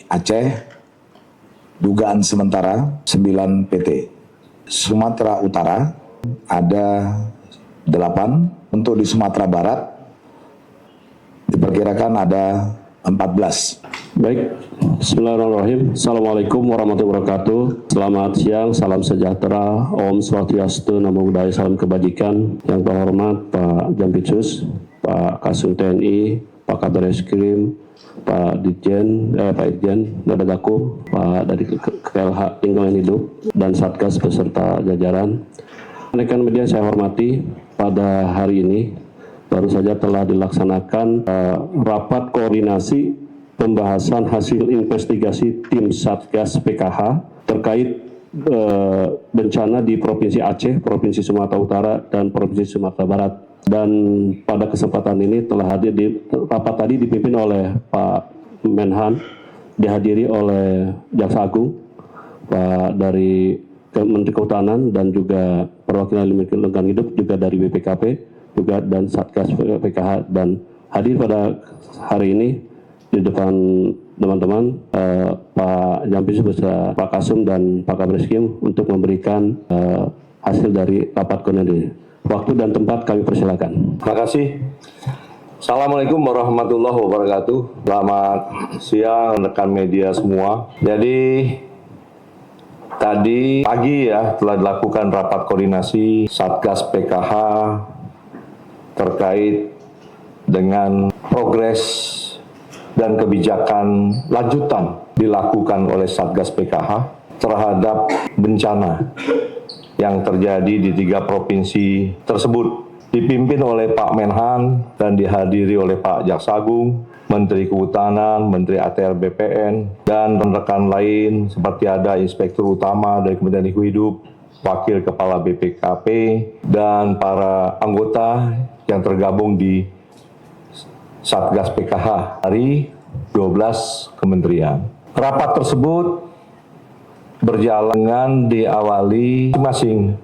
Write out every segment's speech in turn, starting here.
Aceh, dugaan sementara 9 PT. Sumatera Utara ada 8, untuk di Sumatera Barat diperkirakan ada 14. Baik, bismillahirrahmanirrahim. Assalamualaikum warahmatullahi wabarakatuh. Selamat siang, salam sejahtera, Om Swastiastu, Namo Buddhaya, salam kebajikan. Yang terhormat Pak Jampitsus, Pak Kasum TNI, Pak Kabar Eskrim, Pak Dirjen, Pak Irjen, Dadagaku, Pak dari KLH Lingkungan Hidup, dan Satgas beserta jajaran. Rekan media saya hormati, pada hari ini baru saja telah dilaksanakan rapat koordinasi pembahasan hasil investigasi tim Satgas PKH terkait bencana di Provinsi Aceh, Provinsi Sumatera Utara, dan Provinsi Sumatera Barat. Dan pada kesempatan ini telah hadir di rapat tadi dipimpin oleh Pak Menhan, dihadiri oleh Jaksa Agung, Pak dari Menteri Kehutanan, dan juga perwakilan lingkungan hidup juga dari BPKP juga, dan Satgas PKH. Dan hadir pada hari ini di depan teman-teman Pak Jampitsus beserta Pak Kasum dan Pak Kabar Eskrim untuk memberikan hasil dari rapat koordinasi. Waktu dan tempat kami persilakan. Terima kasih. Assalamualaikum warahmatullahi wabarakatuh. Selamat siang rekan media semua. Jadi tadi pagi ya telah dilakukan rapat koordinasi Satgas PKH terkait dengan progres dan kebijakan lanjutan dilakukan oleh Satgas PKH terhadap bencana yang terjadi di 3 provinsi tersebut, dipimpin oleh Pak Menhan dan dihadiri oleh Pak Jaksa Agung, Menteri Kehutanan, Menteri ATR BPN, dan rekan lain seperti ada Inspektur Utama dari Kementerian Lingkungan Hidup, Wakil Kepala BPKP, dan para anggota yang tergabung di Satgas PKH dari 12 kementerian. Rapat tersebut berjalan diawali masing-masing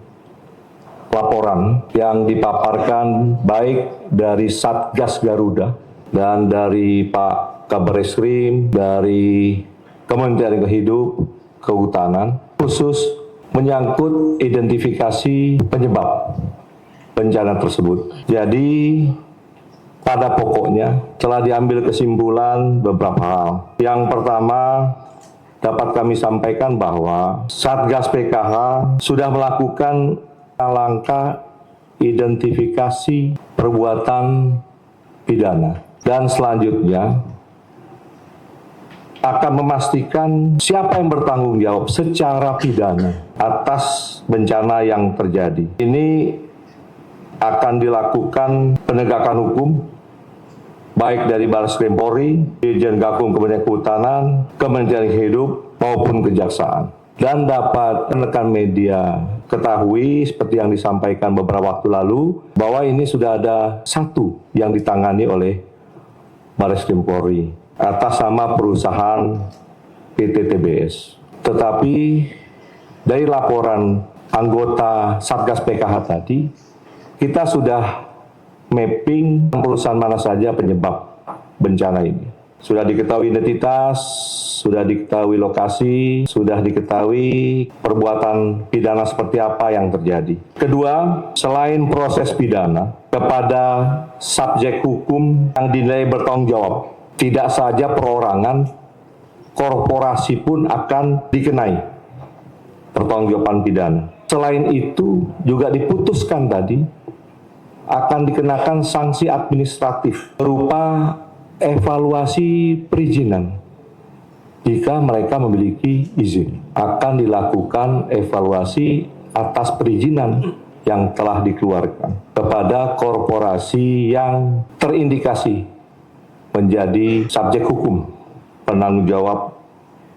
laporan yang dipaparkan baik dari Satgas Garuda dan dari Pak Kabar Eskrim, dari Kementerian Lingkungan Hidup, Kehutanan, khusus menyangkut identifikasi penyebab bencana tersebut. Jadi pada pokoknya telah diambil kesimpulan beberapa hal. Yang pertama, dapat kami sampaikan bahwa Satgas PKH sudah melakukan langkah identifikasi perbuatan pidana dan selanjutnya akan memastikan siapa yang bertanggung jawab secara pidana atas bencana yang terjadi. Ini akan dilakukan penegakan hukum baik dari Barreskrim Polri, Dirjen Gakum Kementerian Kehutanan, Kementerian Hidup maupun Kejaksaan. Dan dapat rekan media ketahui seperti yang disampaikan beberapa waktu lalu bahwa ini sudah ada 1 yang ditangani oleh Barreskrim Polri atas nama perusahaan PT TBS. Tetapi dari laporan anggota Satgas PKH tadi, kita sudah mapping perusahaan mana saja penyebab bencana ini. Sudah diketahui identitas, sudah diketahui lokasi, sudah diketahui perbuatan pidana seperti apa yang terjadi. Kedua, selain proses pidana, kepada subjek hukum yang dinilai bertanggung jawab, tidak saja perorangan, korporasi pun akan dikenai pertanggungjawaban pidana. Selain itu, juga diputuskan tadi akan dikenakan sanksi administratif berupa evaluasi perizinan. Jika mereka memiliki izin, akan dilakukan evaluasi atas perizinan yang telah dikeluarkan kepada korporasi yang terindikasi menjadi subjek hukum penanggung jawab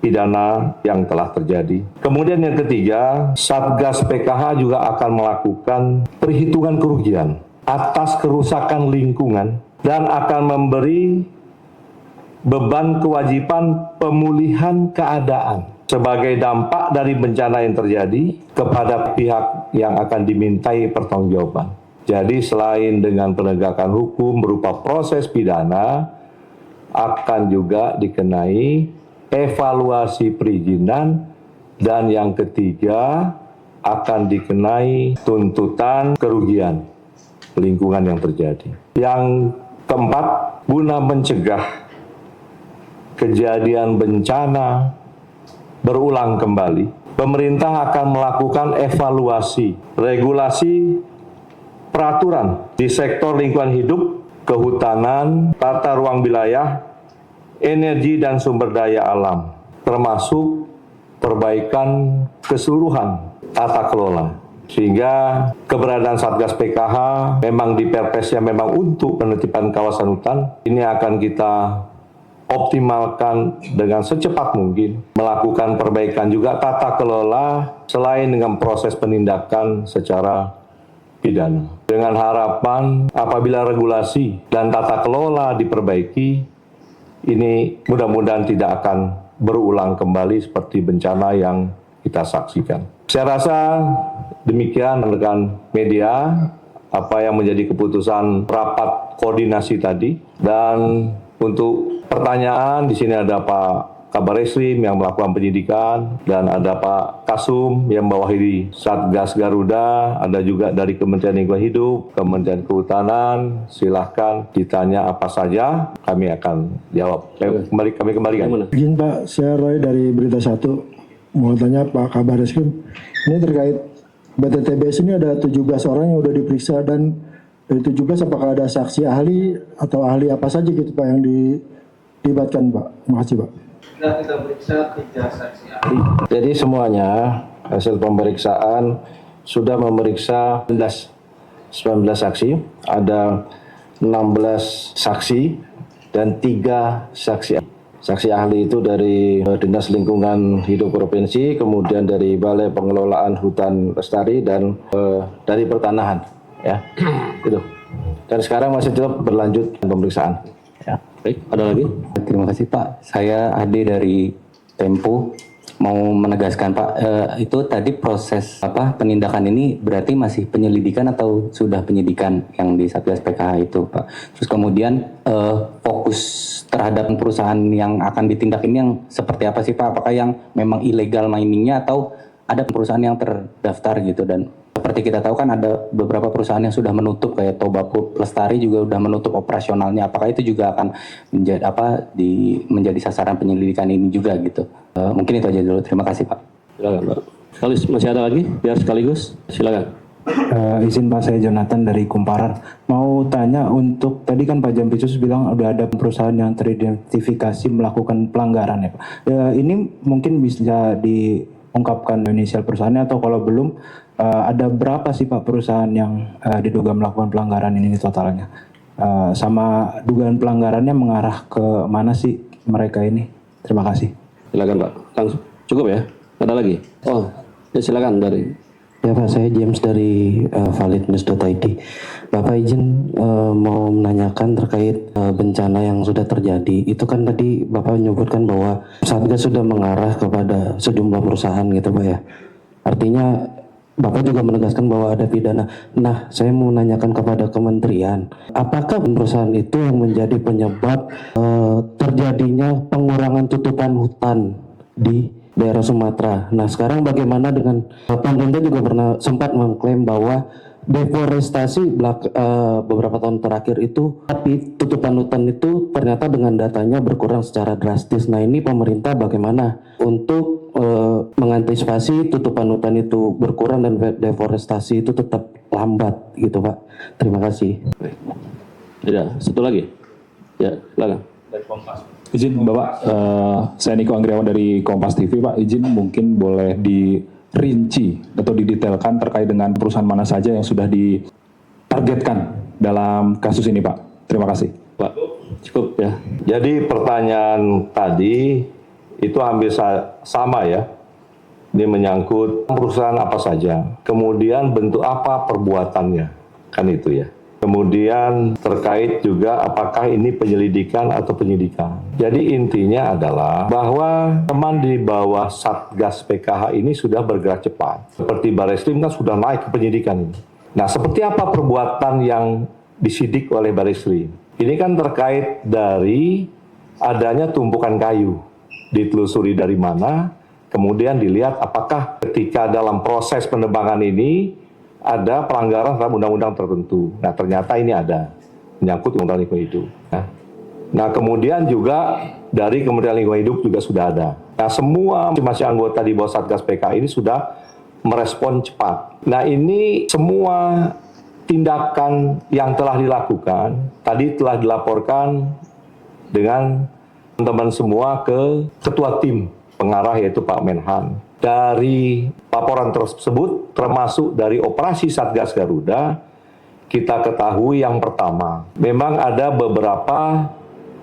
pidana yang telah terjadi. Kemudian yang ketiga, Satgas PKH juga akan melakukan perhitungan kerugian atas kerusakan lingkungan dan akan memberi beban kewajiban pemulihan keadaan sebagai dampak dari bencana yang terjadi kepada pihak yang akan dimintai pertanggungjawaban. Jadi selain dengan penegakan hukum berupa proses pidana, akan juga dikenai evaluasi perizinan, dan yang ketiga akan dikenai tuntutan kerugian lingkungan yang terjadi. Yang keempat, guna mencegah kejadian bencana berulang kembali, pemerintah akan melakukan evaluasi regulasi peraturan di sektor lingkungan hidup, kehutanan, tata ruang wilayah, energi dan sumber daya alam, termasuk perbaikan keseluruhan tata kelola. Sehingga keberadaan Satgas PKH memang di Perpesnya memang untuk penertiban kawasan hutan, ini akan kita optimalkan dengan secepat mungkin, melakukan perbaikan juga tata kelola selain dengan proses penindakan secara pidana. Dengan harapan apabila regulasi dan tata kelola diperbaiki, ini mudah-mudahan tidak akan berulang kembali seperti bencana yang kita saksikan. Saya rasa demikian rekan media apa yang menjadi keputusan rapat koordinasi tadi. Dan untuk pertanyaan di sini ada Pak Kabar Eskrim yang melakukan penyidikan, dan ada Pak Kasum yang membawahi Satgas Garuda, ada juga dari Kementerian Lingkungan Hidup, Kementerian Kehutanan. Silahkan ditanya apa saja, kami akan jawab. Kami kembalikan. Izin Pak, saya Roy dari Berita 1. Mau tanya Pak Kabar Eskrim, ini terkait BTTBS ini ada 17 orang yang sudah diperiksa, dan dari 17 apakah ada saksi ahli atau ahli apa saja gitu Pak yang dilibatkan Pak? Terima kasih Pak. Sudah kita periksa 3 saksi ahli. Jadi semuanya hasil pemeriksaan sudah memeriksa 19 saksi, ada 16 saksi dan 3 saksi. Saksi ahli itu dari Dinas Lingkungan Hidup Provinsi, kemudian dari Balai Pengelolaan Hutan Lestari, dan dari Pertanahan, ya. Itu. Dan sekarang masih tetap berlanjut pemeriksaan. Ya. Baik, ada lagi? Terima kasih Pak. Saya Ade dari Tempo. Mau menegaskan Pak, itu tadi proses penindakan ini berarti masih penyelidikan atau sudah penyidikan yang di Satgas PKH itu Pak. Terus kemudian fokus terhadap perusahaan yang akan ditindak ini yang seperti apa sih Pak? Apakah yang memang ilegal miningnya atau ada perusahaan yang terdaftar gitu? Dan seperti kita tahu kan ada beberapa perusahaan yang sudah menutup, kayak Tobacco Lestari juga sudah menutup operasionalnya. Apakah itu juga akan menjadi sasaran penyelidikan ini juga gitu? Mungkin itu aja dulu. Terima kasih Pak. Silakan Pak. Kalau masih ada lagi, biar sekaligus. Silakan. Izin Pak, saya Jonathan dari Kumparan. Mau tanya, untuk tadi kan Pak Jampitsus bilang udah ada perusahaan yang teridentifikasi melakukan pelanggaran ya Pak. Ini mungkin bisa diungkapkan inisial perusahaannya, atau kalau belum ada berapa sih Pak perusahaan yang diduga melakukan pelanggaran ini totalnya? Sama dugaan pelanggarannya mengarah ke mana sih mereka ini? Terima kasih. Silakan Pak. Langsung. Cukup ya? Ada lagi? Oh, ya silakan dari. Ya Pak, saya James dari validnews.id. Bapak izin mau menanyakan terkait bencana yang sudah terjadi. Itu kan tadi Bapak menyebutkan bahwa Satgas sudah mengarah kepada sejumlah perusahaan gitu Pak ya. Artinya Bapak juga menegaskan bahwa ada pidana. Nah, saya mau menanyakan kepada kementerian, apakah perusahaan itu yang menjadi penyebab terjadinya pengurangan tutupan hutan di daerah Sumatera? Nah, sekarang bagaimana dengan pemerintah juga pernah sempat mengklaim bahwa deforestasi beberapa tahun terakhir itu, tapi tutupan hutan itu ternyata dengan datanya berkurang secara drastis. Nah, ini pemerintah bagaimana untuk mengantisipasi tutupan hutan itu berkurang dan deforestasi itu tetap lambat gitu Pak. Terima kasih. Tidak, satu lagi. Ya, silakan. Izin Bapak, saya Niko Anggriawan dari Kompas TV Pak. Izin mungkin boleh dirinci atau didetailkan terkait dengan perusahaan mana saja yang sudah ditargetkan dalam kasus ini Pak. Terima kasih. Pak, cukup ya. Jadi pertanyaan tadi itu hampir sama ya. Ini menyangkut perusahaan apa saja, kemudian bentuk apa perbuatannya, kan itu ya. Kemudian terkait juga apakah ini penyelidikan atau penyidikan. Jadi intinya adalah bahwa teman di bawah Satgas PKH ini sudah bergerak cepat. Seperti Bareskrim kan sudah naik ke penyidikan ini. Nah, seperti apa perbuatan yang disidik oleh Bareskrim? Ini kan terkait dari adanya tumpukan kayu ditelusuri dari mana, kemudian dilihat apakah ketika dalam proses penebangan ini ada pelanggaran terhadap undang-undang tertentu. Nah, ternyata ini ada, menyangkut undang-undang lingkungan hidup. Nah, kemudian juga dari Kementerian Lingkungan Hidup juga sudah ada. Nah, semua masing-masing anggota di bawah Satgas PKH ini sudah merespon cepat. Nah, ini semua tindakan yang telah dilakukan, tadi telah dilaporkan dengan teman-teman semua ke ketua tim pengarah yaitu Pak Menhan. Dari laporan tersebut termasuk dari operasi Satgas Garuda, kita ketahui yang pertama, memang ada beberapa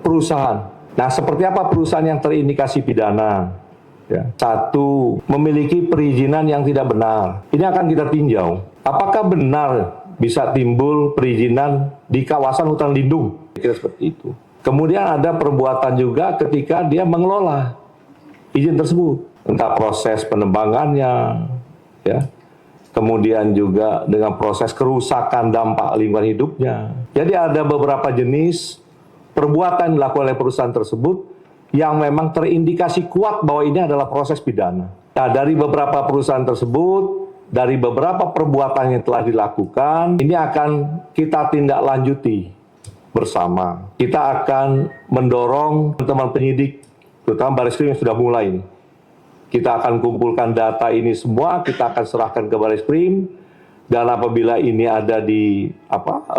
perusahaan. Nah, seperti apa perusahaan yang terindikasi pidana? Ya. Satu, memiliki perizinan yang tidak benar. Ini akan kita tinjau. Apakah benar bisa timbul perizinan di kawasan hutan lindung? Kira seperti itu. Kemudian ada perbuatan juga ketika dia mengelola izin tersebut, entah proses penebangannya, ya. Kemudian juga dengan proses kerusakan dampak lingkungan hidupnya. Jadi ada beberapa jenis perbuatan yang dilakukan oleh perusahaan tersebut yang memang terindikasi kuat bahwa ini adalah proses pidana. Nah, dari beberapa perusahaan tersebut, dari beberapa perbuatan yang telah dilakukan, ini akan kita tindak lanjuti bersama. Kita akan mendorong teman-teman penyidik, terutama Bareskrim yang sudah mulai ini. Kita akan kumpulkan data ini semua, kita akan serahkan ke Bareskrim, dan apabila ini ada di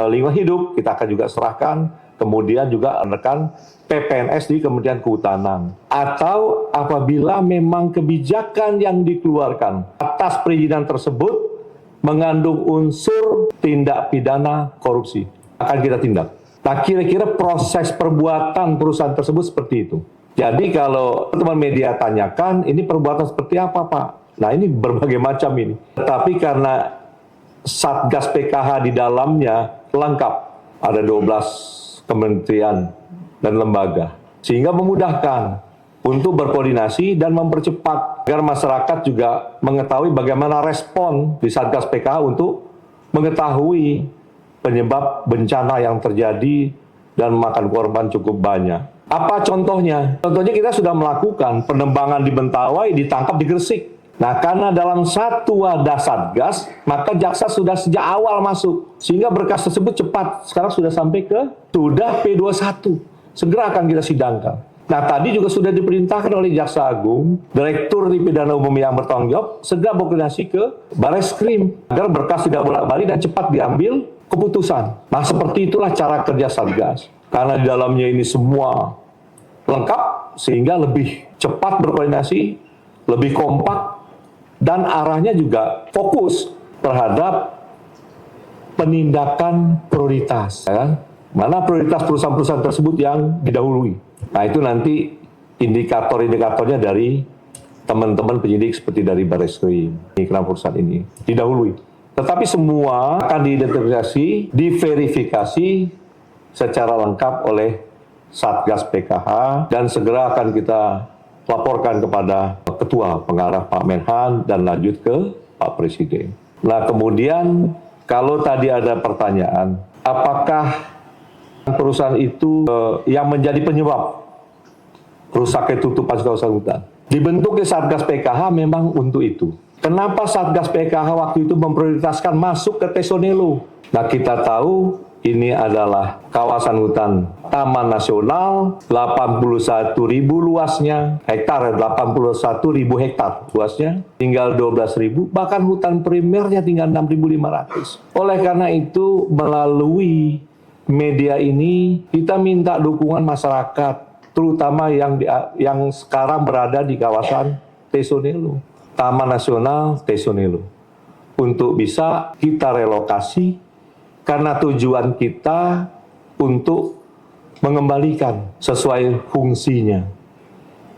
lingkungan hidup, kita akan juga serahkan. Kemudian juga rekan PPNS di Kementerian Kehutanan. Atau apabila memang kebijakan yang dikeluarkan atas perizinan tersebut mengandung unsur tindak pidana korupsi, akan kita tindak. Nah, kira-kira proses perbuatan perusahaan tersebut seperti itu. Jadi kalau teman media tanyakan, ini perbuatan seperti apa, Pak? Nah, ini berbagai macam ini. Tapi karena Satgas PKH di dalamnya lengkap, ada 12 kementerian dan lembaga, sehingga memudahkan untuk berkoordinasi dan mempercepat agar masyarakat juga mengetahui bagaimana respon di Satgas PKH untuk mengetahui penyebab bencana yang terjadi dan memakan korban cukup banyak. Apa contohnya? Contohnya kita sudah melakukan penebangan di Mentawai, ditangkap di Gresik. Nah, karena dalam satu wadah Satgas, maka jaksa sudah sejak awal masuk. Sehingga berkas tersebut cepat. Sekarang sudah sampai ke sudah P21. Segera akan kita sidangkan. Nah, tadi juga sudah diperintahkan oleh Jaksa Agung, Direktur di Pidana Umum yang bertanggung jawab, segera berkoordinasi ke Bareskrim. Agar berkas tidak bolak-balik dan cepat diambil keputusan. Nah, seperti itulah cara kerja Satgas. Karena di dalamnya ini semua lengkap, sehingga lebih cepat berkoordinasi, lebih kompak, dan arahnya juga fokus terhadap penindakan prioritas. Ya. Mana prioritas perusahaan-perusahaan tersebut yang didahului. Nah, itu nanti indikator-indikatornya dari teman-teman penyidik seperti dari Bareskrim. Ini kenapa perusahaan ini didahului. Tetapi semua akan diidentifikasi, diverifikasi secara lengkap oleh Satgas PKH dan segera akan kita laporkan kepada Ketua Pengarah Pak Menhan dan lanjut ke Pak Presiden. Nah, kemudian kalau tadi ada pertanyaan, apakah perusahaan itu yang menjadi penyebab rusaknya tutupan kawasan hutan? Dibentuknya Satgas PKH memang untuk itu. Kenapa Satgas PKH waktu itu memprioritaskan masuk ke Tesonelo? Nah, kita tahu ini adalah kawasan hutan Taman Nasional, 81.000 luasnya, 81.000 hektar luasnya, tinggal 12.000, bahkan hutan primernya tinggal 6.500. Oleh karena itu, melalui media ini, kita minta dukungan masyarakat, terutama yang sekarang berada di kawasan Tesonelo, Taman Nasional Tesonelo, untuk bisa kita relokasi, karena tujuan kita untuk mengembalikan sesuai fungsinya.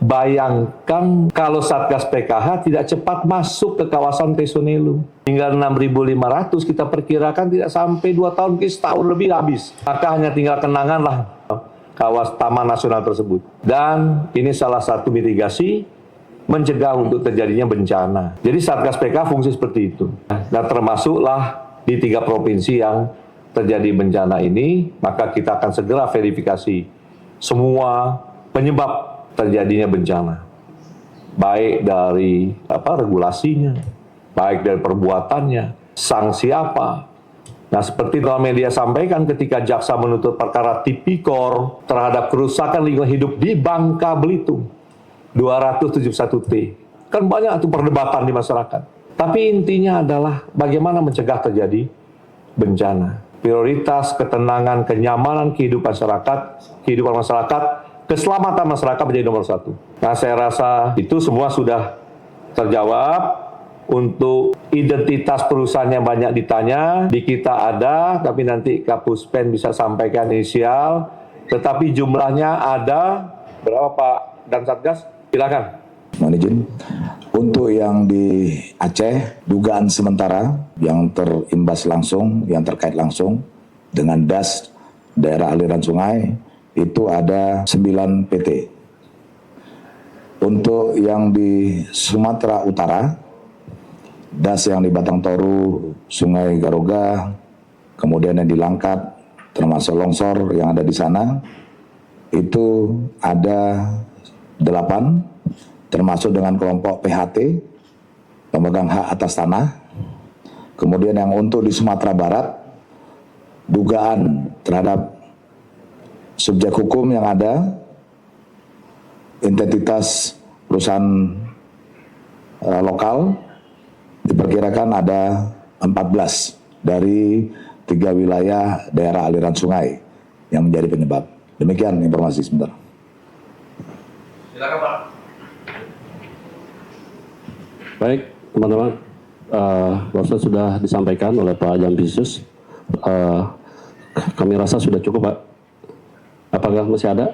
Bayangkan kalau Satgas PKH tidak cepat masuk ke kawasan Tesonelo. Tinggal 6.500, kita perkirakan tidak sampai 2 tahun, setahun lebih habis. Maka hanya tinggal kenanganlah kawasan Taman Nasional tersebut. Dan ini salah satu mitigasi mencegah untuk terjadinya bencana. Jadi Satgas PKH fungsi seperti itu. Nah, termasuklah di 3 provinsi yang terjadi bencana ini, maka kita akan segera verifikasi semua penyebab terjadinya bencana. Baik dari regulasinya, baik dari perbuatannya, sanksi apa. Nah, seperti dalam media sampaikan ketika jaksa menuntut perkara tipikor terhadap kerusakan lingkungan hidup di Bangka Belitung 271T. Kan banyak itu perdebatan di masyarakat. Tapi intinya adalah bagaimana mencegah terjadi bencana. Prioritas ketenangan, kenyamanan kehidupan masyarakat, keselamatan masyarakat menjadi nomor satu. Nah, saya rasa itu semua sudah terjawab. Untuk identitas perusahaan yang banyak ditanya, di kita ada, tapi nanti Kapuspen bisa sampaikan inisial. Tetapi jumlahnya ada berapa Pak dan Satgas? Silakan. Mohon izin. Untuk yang di Aceh, dugaan sementara yang terimbas langsung, yang terkait langsung dengan DAS daerah aliran sungai, itu ada 9 PT. Untuk yang di Sumatera Utara, DAS yang di Batang Toru, Sungai Garoga, kemudian yang di Langkat, termasuk longsor yang ada di sana, itu ada 8, termasuk dengan kelompok PHT, pemegang hak atas tanah. Kemudian yang untuk di Sumatera Barat, dugaan terhadap subjek hukum yang ada, identitas perusahaan lokal, diperkirakan ada 14 dari 3 wilayah daerah aliran sungai yang menjadi penyebab. Demikian informasi sebentar. Silakan Pak. Baik, teman-teman, barusan sudah disampaikan oleh Pak Jampitsus. Kami rasa sudah cukup, Pak. Apakah masih ada?